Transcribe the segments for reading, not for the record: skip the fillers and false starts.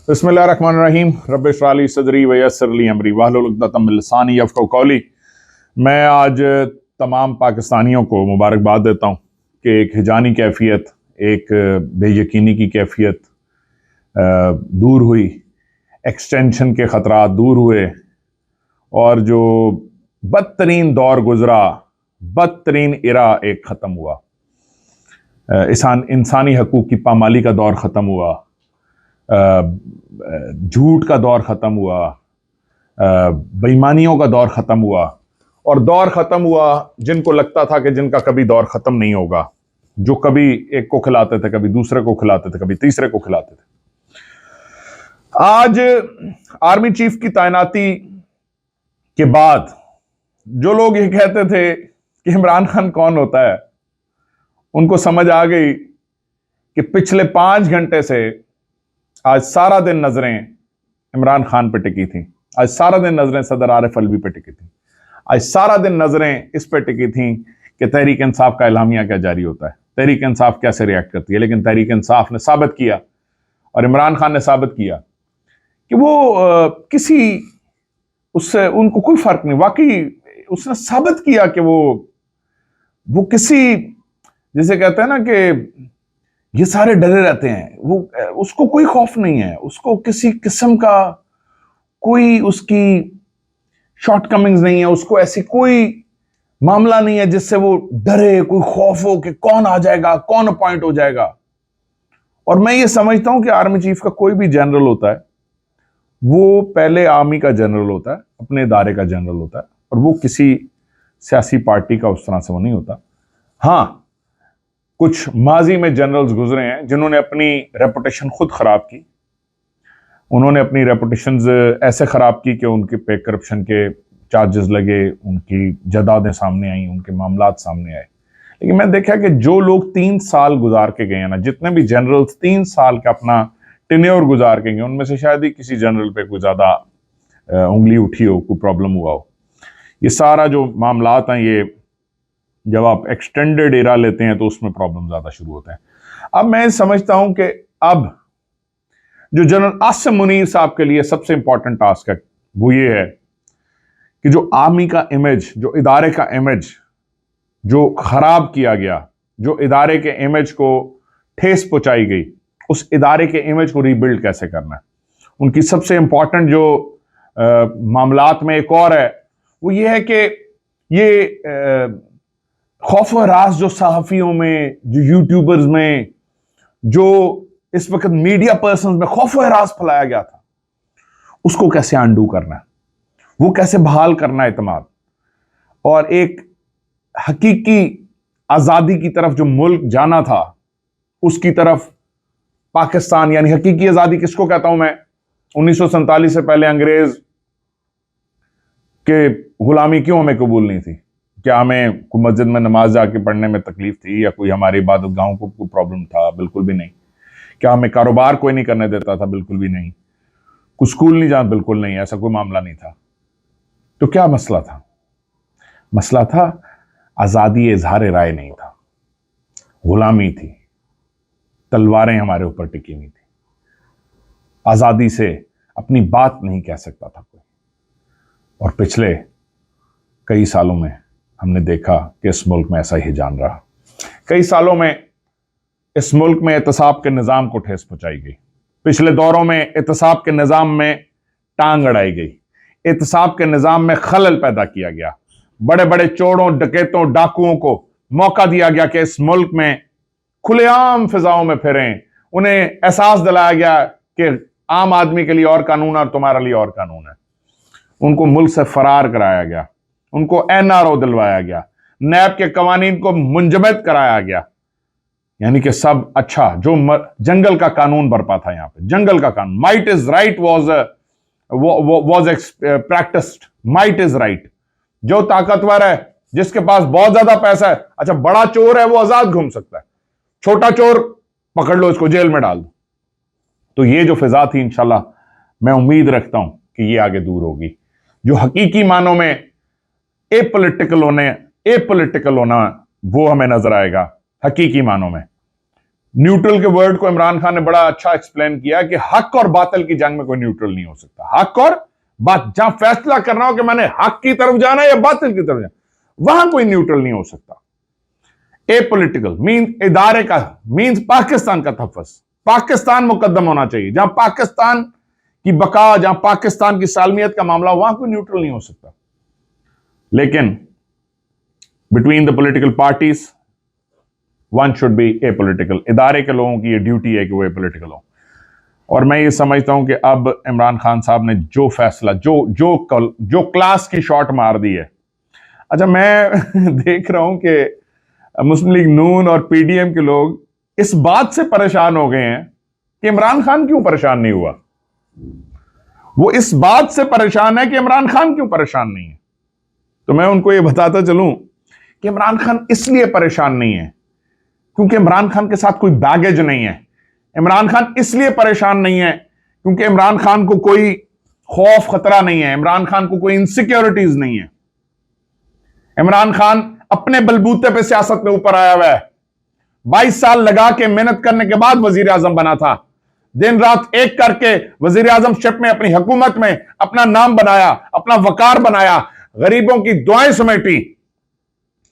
बिस्मिल्लाहिर्रहमानिर्रहीम रब्बि इश्रह ली सदरी व यस्सिर ली अमरी वहलुल उक़दतम मिन लिसानी यफ़क़हू क़ौली। मैं आज तमाम पाकिस्तानियों को मुबारकबाद देता हूँ कि एक हिजानी कैफियत, एक बेयकीनी की कैफियत दूर हुई, एक्सटेंशन के ख़तरात दूर हुए और जो बदतरीन दौर गुज़रा, बदतरीन इरा एक ख़त्म हुआ। इंसानी हकूक़ की पामाली का दौर ख़त्म हुआ, झूठ का दौर ख़त्म हुआ, बेईमानियों का दौर ख़त्म हुआ और दौर ख़त्म हुआ जिनको लगता था कि जिनका कभी दौर ख़त्म नहीं होगा, जो कभी एक को खिलाते थे, कभी दूसरे को खिलाते थे, कभी तीसरे को खिलाते थे। आज आर्मी चीफ की तैनाती के बाद जो लोग ये कहते थे कि इमरान खान कौन होता है, उनको समझ आ गई कि पिछले 5 घंटे से आज सारा दिन नजरें इमरान खान पे टिकी थी, आज सारा दिन नजरें सदर आरिफ अलवी पे टिकी थी, आज सारा दिन नजरें इस पे टिकी थी कि तहरीक इंसाफ का एलामिया क्या जारी होता है, तहरीक इंसाफ कैसे रिएक्ट करती है। लेकिन तहरीक इंसाफ ने साबित किया और इमरान खान ने साबित किया कि वो किसी उससे उनको कोई फर्क नहीं। वाकई उसने साबित किया कि वो किसी, जिसे कहते हैं ना कि ये सारे डरे रहते हैं, वो उसको कोई खौफ नहीं है, उसको किसी किस्म का कोई उसकी शॉर्टकमिंग्स नहीं है, उसको ऐसी कोई मामला नहीं है जिससे वो डरे, कोई खौफ हो कि कौन आ जाएगा, कौन अपॉइंट हो जाएगा। और मैं ये समझता हूं कि आर्मी चीफ का कोई भी जनरल होता है वो पहले आर्मी का जनरल होता है, अपने इदारे का जनरल होता है, और वो किसी सियासी पार्टी का उस तरह से वो नहीं होता। हाँ, कुछ माजी में जनरल्स गुजरे हैं जिन्होंने अपनी रेपुटेशन खुद खराब की, उन्होंने अपनी रेपुटेशंस ऐसे खराब की कि उनके पे करप्शन के चार्जेस लगे, उनकी जदादें सामने आई, उनके मामलात सामने आए। लेकिन मैं देखा कि जो लोग 3 साल गुजार के गए हैं ना, जितने भी जनरल्स 3 साल का अपना टेन्योर गुजार के गए, उनमें से शायद ही किसी जनरल पे कोई ज्यादा उंगली उठी हो, कोई प्रॉब्लम हुआ हो। ये सारा जो मामलात हैं, ये जब आप एक्सटेंडेड एरा लेते हैं तो उसमें प्रॉब्लम ज्यादा शुरू होते हैं। अब मैं समझता हूं कि अब जो जनरल आसिम मुनीर साहब के लिए सबसे इंपॉर्टेंट टास्क है वो ये है कि जो आर्मी का इमेज, जो इदारे का इमेज जो खराब किया गया, जो इदारे के इमेज को ठेस पहुंचाई गई, उस इदारे के इमेज को रीबिल्ड कैसे करना है। उनकी सबसे इंपॉर्टेंट जो मामलात में एक और है वो ये है कि ये खौफ व राज जो सहाफियों में, जो यूट्यूबर्स में, जो इस वक्त मीडिया पर्सन्स में खौफ व राज फैलाया गया था, उसको कैसे अंडू करना है, वो कैसे बहाल करना है एतमाद, और एक हकीकी आजादी की तरफ जो मुल्क जाना था उसकी तरफ पाकिस्तान, यानी हकीकी आजादी किसको कहता हूं मैं, 1947 से पहले अंग्रेज के गुलामी क्यों हमें कबूल नहीं थी? क्या हमें कोई मस्जिद में नमाज जाके पढ़ने में तकलीफ थी, या कोई हमारी इबादत गाहों को कोई प्रॉब्लम था? बिल्कुल भी नहीं। क्या हमें कारोबार कोई नहीं करने देता था? बिल्कुल भी नहीं। कुछ स्कूल नहीं जाना? बिल्कुल नहीं, ऐसा कोई मामला नहीं था। तो क्या मसला था? मसला था आजादी इजहार राय नहीं था, गुलामी थी, तलवारें हमारे ऊपर टिकी हुई थी, आजादी से अपनी बात नहीं कह सकता था कोई। और पिछले कई सालों में हमने देखा कि इस मुल्क में ऐसा ही जान रहा। कई सालों में इस मुल्क में एहतसाब के निज़ाम को ठेस पहुंचाई गई, पिछले दौरों में एहतसाब के निज़ाम में टांग अड़ाई गई, एहतसाब के निज़ाम में खलल पैदा किया गया, बड़े बड़े चोरों, डकैतों, डाकुओं को मौका दिया गया कि इस मुल्क में खुलेआम फिजाओं में फिरें। उन्हें एहसास दिलाया गया कि आम आदमी के लिए और कानून और तुम्हारे लिए और कानून है। उनको मुल्क से फरार कराया गया, उनको NRO दिलवाया गया, नैब के कवानीन को मुंजमद कराया गया, यानी कि सब अच्छा। जो जंगल का कानून बरपा था यहां पे, जंगल का कानून, might is right was practised, might is right. जो ताकतवर है, जिसके पास बहुत ज्यादा पैसा है, अच्छा बड़ा चोर है वो आजाद घूम सकता है, छोटा चोर पकड़ लो, इसको जेल में डाल दो। तो ये जो फिजा थी, इंशाल्लाह मैं उम्मीद रखता हूं कि ये आगे दूर होगी। जो हकीकी मानों में एपॉलिटिकल होना वो हमें नजर आएगा, हकीकी मानों में। न्यूट्रल के वर्ड को इमरान खान ने बड़ा अच्छा एक्सप्लेन किया कि हक और बातिल की जंग में कोई न्यूट्रल नहीं हो सकता। हक और बात, जहां फैसला करना हो कि मैंने हक की तरफ जाना है या बातिल की तरफ जाना, वहां कोई न्यूट्रल नहीं हो सकता। ए पॉलिटिकल मीन इदारे का मीन्स पाकिस्तान का तहफ़्फ़ुज़, पाकिस्तान मुकद्दम होना चाहिए। जहां पाकिस्तान की बका, जहां पाकिस्तान की सालमियत का मामला, वहां कोई न्यूट्रल नहीं हो सकता। लेकिन between the political parties one should be A political. इदारे के लोगों की ये ड्यूटी है कि वो ए पॉलिटिकल हो। और मैं ये समझता हूं कि अब इमरान खान साहब ने जो फैसला, जो क्लास की शॉट मार दी है। अच्छा, मैं देख रहा हूं कि मुस्लिम लीग नून और पीडीएम के लोग इस बात से परेशान हो गए हैं कि इमरान खान क्यों परेशान नहीं हुआ। वो इस बात से परेशान है कि इमरान खान क्यों परेशान नहीं है। तो मैं उनको ये बताता चलूं कि इमरान खान इसलिए परेशान नहीं है क्योंकि इमरान खान के साथ कोई बैगेज नहीं है। इमरान खान इसलिए परेशान नहीं है क्योंकि इमरान खान को कोई खौफ खतरा नहीं है। इमरान खान को कोई इनसिक्योरिटीज नहीं है। इमरान खान अपने बलबूते पे सियासत में ऊपर आया हुआ है। 22 साल लगा के मेहनत करने के बाद वजीर आजम बना था। दिन रात एक करके वजीर आजम शिप में, अपनी हुकूमत में अपना नाम बनाया, अपना वकार बनाया, गरीबों की दुआएं समेटी,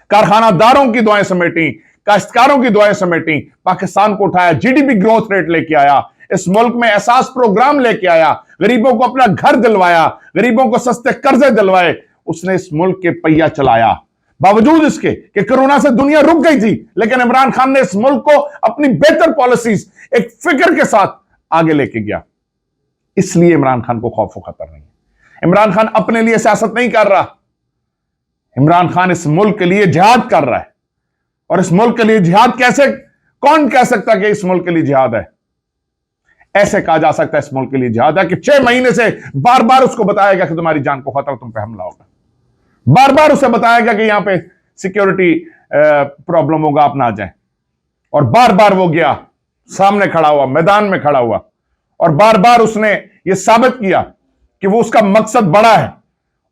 कारखानादारों की दुआएं समेटी, काश्तकारों की दुआएं समेटी, पाकिस्तान को उठाया, जीडीपी ग्रोथ रेट लेके आया, इस मुल्क में एहसास प्रोग्राम लेके आया, गरीबों को अपना घर दिलवाया, गरीबों को सस्ते कर्जे दिलवाए। उसने इस मुल्क के पहिया चलाया। बावजूद इसके कि कोरोना से दुनिया रुक गई थी, लेकिन इमरान खान ने इस मुल्क को अपनी बेहतर पॉलिसीज एक फिक्र के साथ आगे लेके गया। इसलिए इमरान खान को खौफ खतर नहीं है। इमरान खान अपने लिए सियासत नहीं कर रहा। इमरान खान इस मुल्क के लिए जिहाद कर रहा है। और इस मुल्क के लिए जिहाद कैसे, कौन कह सकता कि इस मुल्क के लिए जिहाद है? ऐसे कहा जा सकता है इस मुल्क के लिए जिहाद है कि 6 महीने से बार बार उसको बताएगा कि तुम्हारी जान को खतरा, तुम पे हमला होगा। बार बार उसे बताएगा कि यहां पे सिक्योरिटी प्रॉब्लम होगा, आप ना जाए। और बार बार वो गया, सामने खड़ा हुआ, मैदान में खड़ा हुआ, और बार बार उसने ये साबित किया कि वो, उसका मकसद बड़ा है,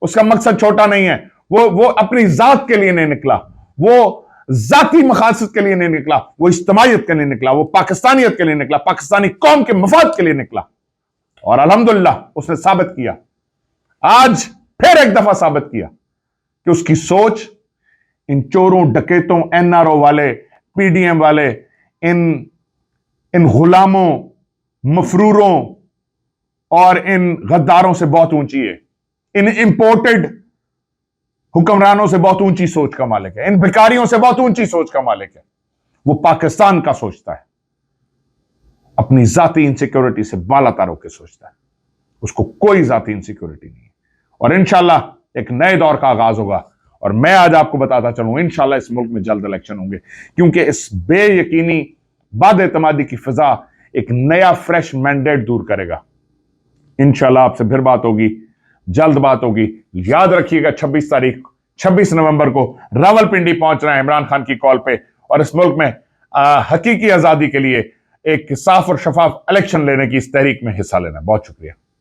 उसका मकसद छोटा नहीं है। वो अपनी जात के लिए नहीं निकला, वो जाती मकासद के लिए नहीं निकला, वो इज्तिमाइयत के लिए निकला, वो पाकिस्तानियत के लिए निकला, पाकिस्तानी कौम के मफाद के लिए निकला। और अल्हम्दुलिल्लाह उसने साबित किया, आज फिर एक दफा साबित किया कि उसकी सोच इन चोरों, डकैतों, एनआरओ वाले, पीडीएम वाले, इन गुलामों, मफरूरों और इन गद्दारों से बहुत ऊंची है। इन इंपोर्टेड हुक्मरानों से बहुत ऊंची सोच का मालिक है। इन भिखारियों से बहुत ऊंची सोच का मालिक है। वो पाकिस्तान का सोचता है, अपनी जाती इनसिक्योरिटी से बालातर होकर सोचता है। उसको कोई जाती इनसिक्योरिटी नहीं है। और इंशाल्लाह एक नए दौर का आगाज होगा। और मैं आज आपको बताता चलूं, इंशाल्लाह इस मुल्क में जल्द इलेक्शन होंगे, क्योंकि इस बेयकीनी बद-एतमादी की फिजा एक नया फ्रेश मैंडेट दूर करेगा। इंशाल्लाह आपसे फिर बात होगी, जल्द बात होगी। याद रखिएगा 26 नवंबर को रावलपिंडी पहुंच रहे हैं इमरान खान की कॉल पे, और इस मुल्क में हकीकी आजादी के लिए एक साफ और शफाफ इलेक्शन लेने की इस तहरीक में हिस्सा लेना। बहुत शुक्रिया।